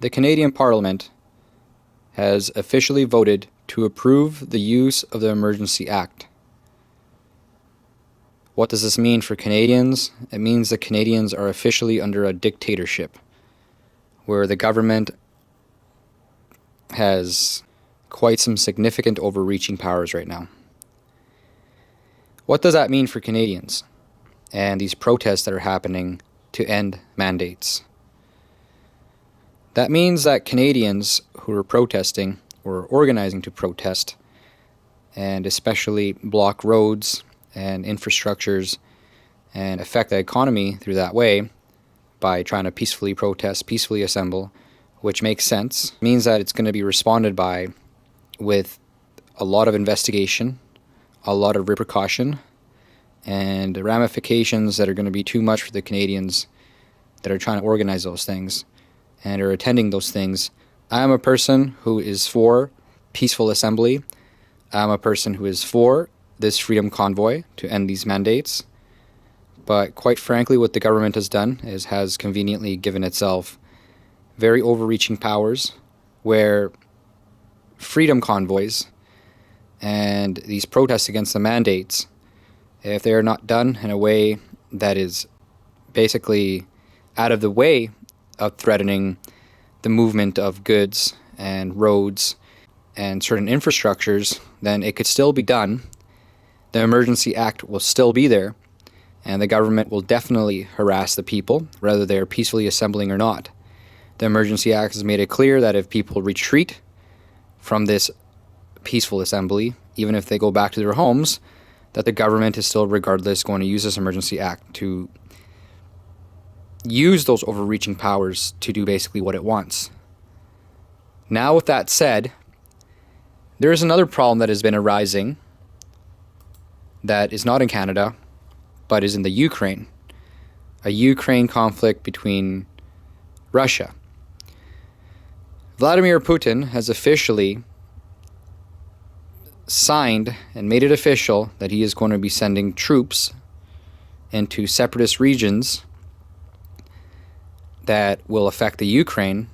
The Canadian Parliament has officially voted to approve the use of the Emergency Act. What does this mean for Canadians? It means that Canadians are officially under a dictatorship, where the government has quite some significant overreaching powers right now. What does that mean for Canadians and these protests that are happening to end mandates? That means that Canadians who are protesting or organizing to protest, and especially block roads and infrastructures and affect the economy through that way by trying to peacefully protest, peacefully assemble, which makes sense, means that it's going to be responded by with a lot of investigation, a lot of repercussion, and ramifications that are going to be too much for the Canadians that are trying to organize those things and are attending those things. I am a person who is for peaceful assembly. I'm a person who is for this freedom convoy to end these mandates. But quite frankly, what the government has done is has conveniently given itself very overreaching powers where freedom convoys and these protests against the mandates, if they are not done in a way that is basically out of the way of threatening the movement of goods and roads and certain infrastructures, then it could still be done. The Emergency Act will still be there, and the government will definitely harass the people, whether they are peacefully assembling or not. The Emergency Act has made it clear that if people retreat from this peaceful assembly, even if they go back to their homes, that the government is still regardless going to use this Emergency Act to use those overreaching powers to do basically what it wants. Now, with that said, there is another problem that has been arising that is not in Canada, but is in the Ukraine. A Ukraine conflict between Russia. Vladimir Putin has officially signed and made it official that he is going to be sending troops into separatist regions that will affect the Ukraine,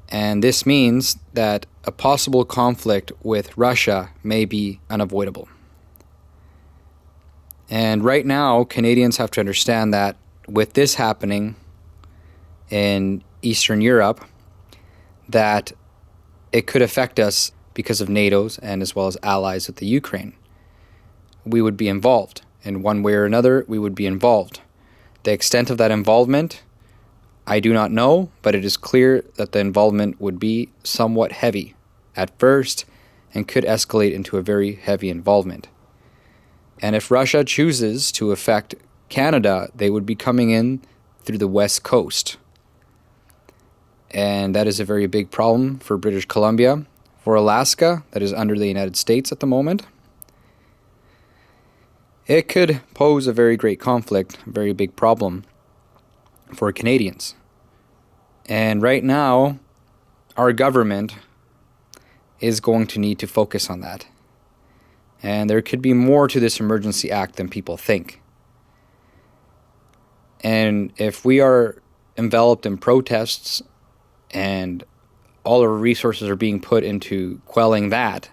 and this means that a possible conflict with Russia may be unavoidable. And right now, Canadians have to understand that with this happening in Eastern Europe, that it could affect us because of NATO's and as well as allies with the Ukraine. We would be involved. In one way or another, we would be involved. The extent of that involvement, I do not know, but it is clear that the involvement would be somewhat heavy at first and could escalate into a very heavy involvement. And if Russia chooses to affect Canada, they would be coming in through the west coast. And that is a very big problem for British Columbia. For Alaska, that is under the United States at the moment, it could pose a very great conflict, a very big problem for Canadians. And right now, our government is going to need to focus on that. And there could be more to this Emergency Act than people think. And if we are enveloped in protests and all our resources are being put into quelling that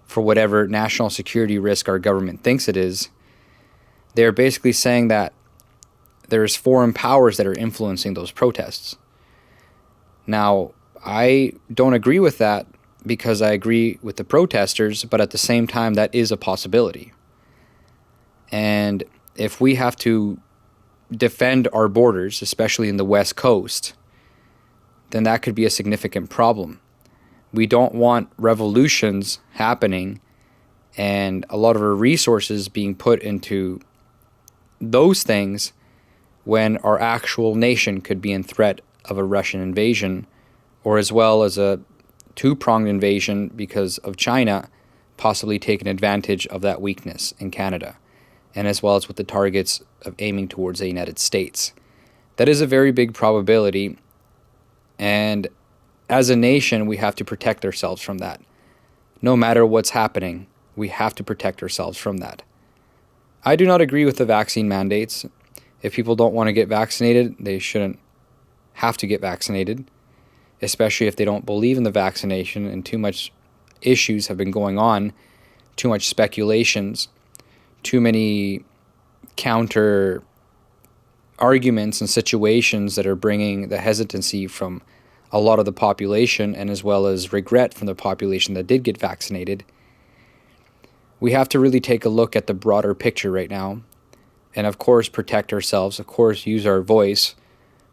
for whatever national security risk our government thinks it is, they're basically saying that there's foreign powers that are influencing those protests. Now, I don't agree with that because I agree with the protesters, but at the same time, that is a possibility. And if we have to defend our borders, especially in the West Coast, then that could be a significant problem. We don't want revolutions happening and a lot of our resources being put into those things when our actual nation could be in threat of a Russian invasion, or as well as a two-pronged invasion because of China possibly taking advantage of that weakness in Canada, and as well as with the targets of aiming towards the United States. That is a very big probability, and as a nation, we have to protect ourselves from that. No matter what's happening, we have to protect ourselves from that. I do not agree with the vaccine mandates. If people don't want to get vaccinated, they shouldn't have to get vaccinated. especially if they don't believe in the vaccination, and too much issues have been going on, too much speculations, too many counter arguments and situations that are bringing the hesitancy from a lot of the population, and as well as regret from the population that did get vaccinated. We have to really take a look at the broader picture right now, and of course protect ourselves, of course use our voice.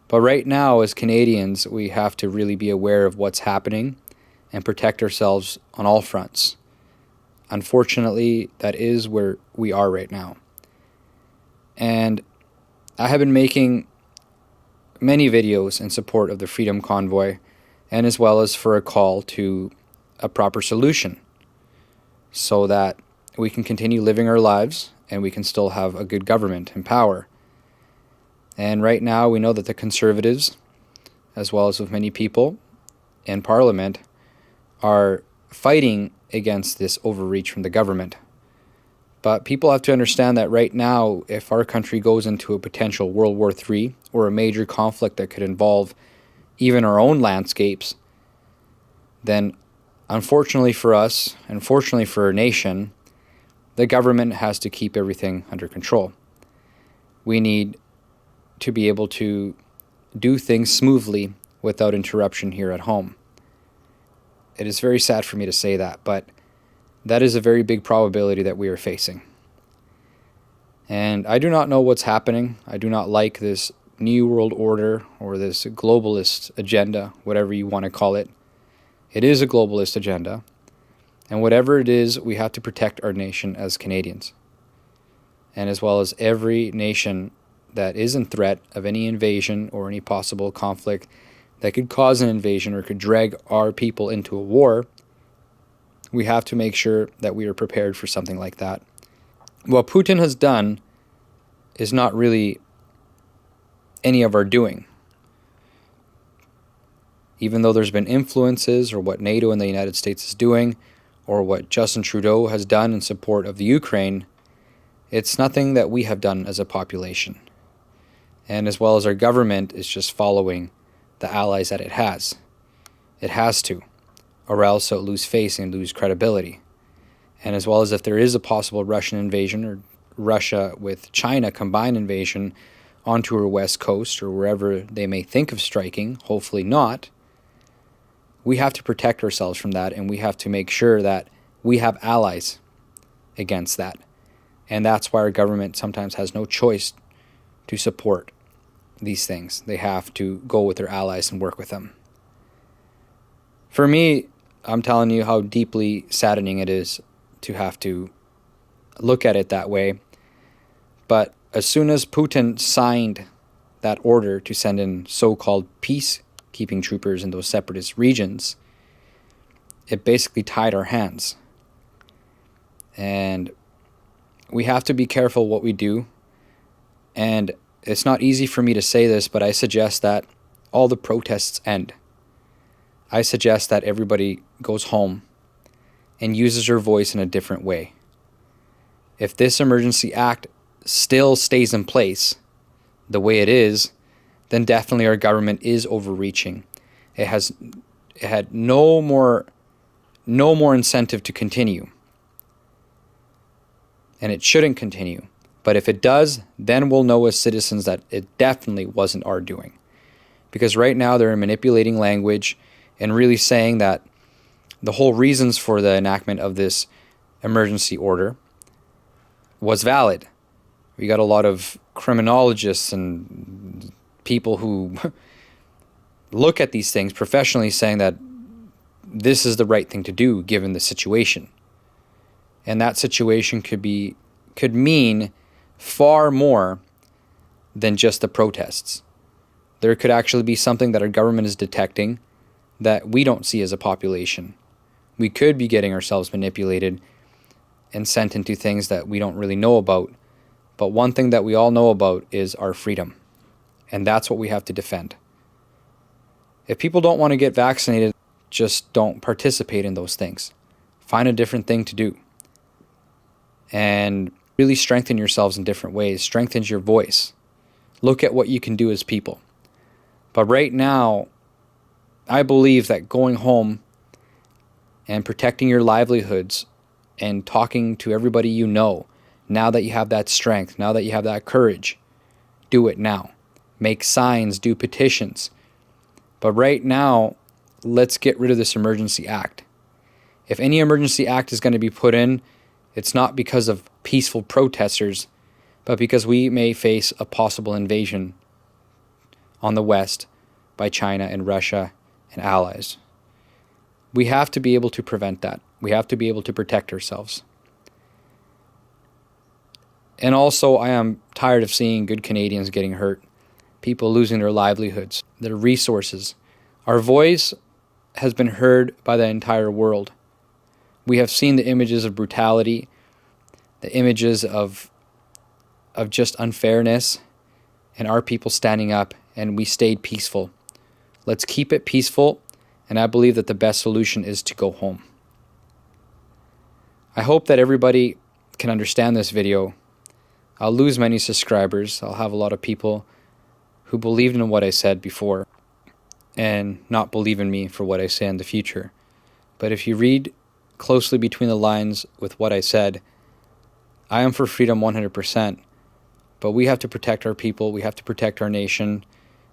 But right now, as Canadians, we have to really be aware of what's happening and protect ourselves on all fronts. Unfortunately, that is where we are right now. And I have been making many videos in support of the Freedom Convoy, and as well as for a call to a proper solution so that we can continue living our lives and we can still have a good government in power. And right now we know that the Conservatives, as well as with many people in Parliament, are fighting against this overreach from the government. But people have to understand that right now, if our country goes into a potential World War III or a major conflict that could involve even our own landscapes, then unfortunately for us, unfortunately for our nation, the government has to keep everything under control. We need to be able to do things smoothly without interruption here at home. It is very sad for me to say that, but that is a very big probability that we are facing. And I do not know what's happening. I do not like this New World Order or this globalist agenda, whatever you want to call it. It is a globalist agenda. And whatever it is, we have to protect our nation as Canadians. And as well as every nation that is in threat of any invasion or any possible conflict that could cause an invasion or could drag our people into a war, we have to make sure that we are prepared for something like that. What Putin has done is not really any of our doing. Even though there's been influences, or what NATO and the United States is doing, or what Justin Trudeau has done in support of the Ukraine, it's nothing that we have done as a population. And as well as our government is just following the allies that it has. It has to, or else it'll lose face and lose credibility. And as well as if there is a possible Russian invasion, or Russia with China combined invasion onto our west coast or wherever they may think of striking, hopefully not, we have to protect ourselves from that, and we have to make sure that we have allies against that. And that's why our government sometimes has no choice to support these things. They have to go with their allies and work with them. For me, I'm telling you how deeply saddening it is to have to look at it that way. But as soon as Putin signed that order to send in so-called peacekeeping troopers in those separatist regions, it basically tied our hands. And we have to be careful what we do. And it's not easy for me to say this, but I suggest that all the protests end. I suggest that everybody goes home and uses their voice in a different way. If this Emergency Act still stays in place the way it is, then definitely our government is overreaching. It had no more incentive to continue. And it shouldn't continue. But if it does, then we'll know as citizens that it definitely wasn't our doing. Because right now they're manipulating language and really saying that the whole reasons for the enactment of this emergency order was valid. We got a lot of criminologists and people who look at these things professionally saying that this is the right thing to do given the situation. And that situation could mean far more than just the protests. There could actually be something that our government is detecting that we don't see as a population. We could be getting ourselves manipulated and sent into things that we don't really know about. But one thing that we all know about is our freedom. And that's what we have to defend. If people don't want to get vaccinated, just don't participate in those things. Find a different thing to do. And really strengthen yourselves in different ways. Strengthens your voice. Look at what you can do as people. But right now, I believe that going home and protecting your livelihoods and talking to everybody you know, now that you have that strength, now that you have that courage, do it now. Make signs, do petitions. But right now, let's get rid of this Emergency Act. If any Emergency Act is going to be put in, it's not because of peaceful protesters, but because we may face a possible invasion on the West by China and Russia and allies. We have to be able to prevent that. We have to be able to protect ourselves. And also, I am tired of seeing good Canadians getting hurt, people losing their livelihoods, their resources. Our voice has been heard by the entire world. We have seen the images of brutality, the images of just unfairness, and our people standing up, and we stayed peaceful. Let's keep it peaceful, and I believe that the best solution is to go home. I hope that everybody can understand this video. I'll lose many subscribers. I'll have a lot of people who believed in what I said before and not believe in me for what I say in the future. But if you read closely between the lines with what I said, I am for freedom 100%, but we have to protect our people, we have to protect our nation,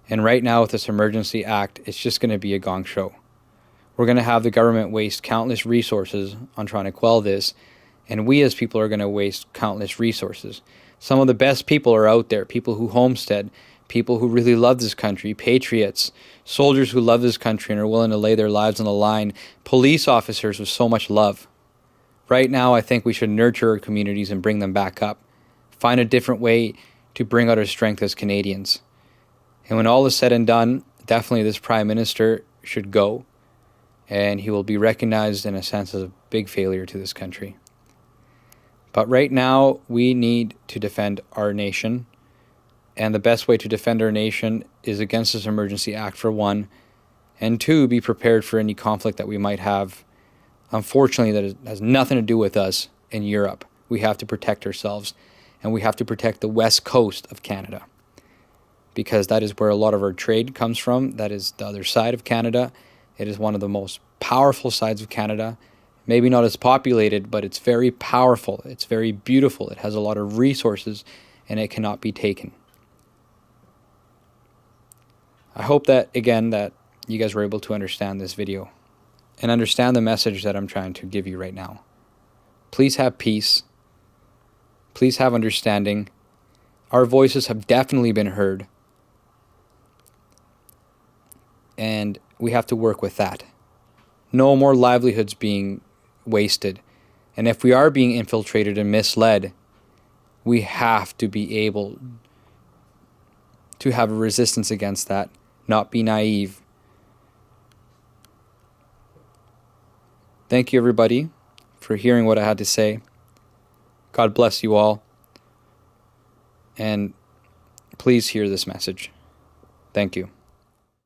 and right now with this Emergency Act, it's just going to be a gong show. We're going to have the government waste countless resources on trying to quell this, and we as people are going to waste countless resources. Some of the best people are out there, people who homestead, people who really love this country, patriots, soldiers who love this country and are willing to lay their lives on the line, police officers with so much love. Right now, I think we should nurture our communities and bring them back up. Find a different way to bring out our strength as Canadians. And when all is said and done, definitely this Prime Minister should go, and he will be recognized in a sense as a big failure to this country. But right now, we need to defend our nation, and the best way to defend our nation is against this Emergency Act, for one, and two, be prepared for any conflict that we might have. Unfortunately, that has nothing to do with us in Europe. We have to protect ourselves, and we have to protect the west coast of Canada, because that is where a lot of our trade comes from. That is the other side of Canada. It is one of the most powerful sides of Canada. Maybe not as populated, but it's very powerful. It's very beautiful. It has a lot of resources, and it cannot be taken. I hope that, again, that you guys were able to understand this video and understand the message that I'm trying to give you right now. Please have peace. Please have understanding. Our voices have definitely been heard, and we have to work with that. No more livelihoods being wasted. And if we are being infiltrated and misled, we have to be able to have a resistance against that, not be naive. Thank you, everybody, for hearing what I had to say. God bless you all. And please hear this message. Thank you.